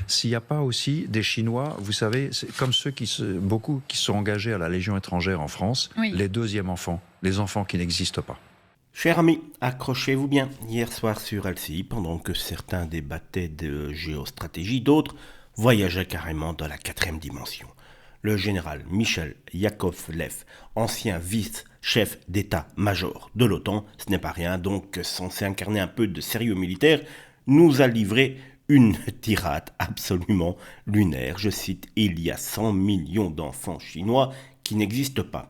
S'il n'y a pas aussi des Chinois, vous savez, c'est comme beaucoup qui se sont engagés à la Légion étrangère en France, Oui. les deuxièmes enfants, les enfants qui n'existent pas. Chers amis, accrochez-vous bien. Hier soir sur LCI, pendant que certains débattaient de géostratégie, d'autres voyageaient carrément dans la quatrième dimension. Le général Michel Yakovlev, ancien vice-chef d'état-major de l'OTAN, ce n'est pas rien, donc censé incarner un peu de sérieux militaire, nous a livré une tirade absolument lunaire. Je cite, il y a 100 millions d'enfants chinois qui n'existent pas.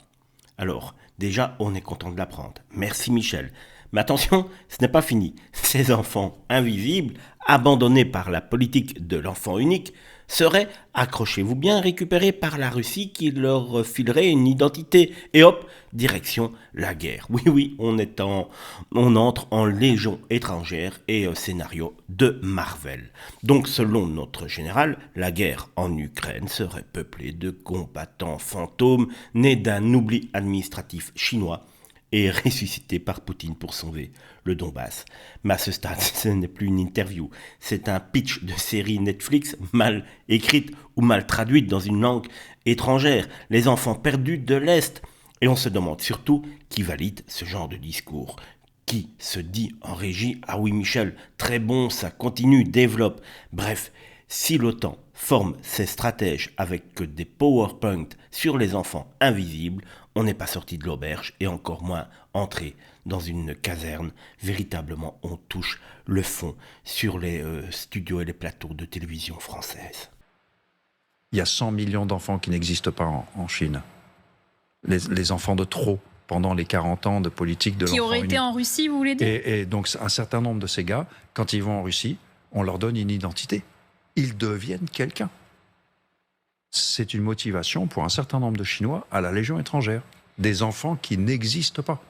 Alors, déjà, on est content de l'apprendre. Merci Michel. Mais attention, ce n'est pas fini. Ces enfants invisibles, abandonnés par la politique de l'enfant unique, seraient, accrochez-vous bien, récupérés par la Russie qui leur filerait une identité. Et hop, direction la guerre. Oui, on entre en légion étrangère et scénario de Marvel. Donc selon notre général, la guerre en Ukraine serait peuplée de combattants fantômes nés d'un oubli administratif chinois et ressuscité par Poutine pour sauver le Donbass. Mais à ce stade, ce n'est plus une interview, c'est un pitch de série Netflix mal écrite ou mal traduite dans une langue étrangère, les enfants perdus de l'Est. Et on se demande surtout qui valide ce genre de discours. Qui se dit en régie, ah oui Michel, très bon, ça continue, développe. Bref, si l'OTAN forme ses stratèges avec que des PowerPoint sur les enfants invisibles, on n'est pas sorti de l'auberge et encore moins entré dans une caserne. Véritablement, on touche le fond sur les studios et les plateaux de télévision françaises. Il y a 100 millions d'enfants qui n'existent pas en Chine. Les enfants de trop pendant les 40 ans de politique de l'enfant unique. Qui auraient été en Russie, vous voulez dire ? Et donc, un certain nombre de ces gars, quand ils vont en Russie, on leur donne une identité. Ils deviennent quelqu'un. C'est une motivation pour un certain nombre de Chinois à la Légion étrangère. Des enfants qui n'existent pas.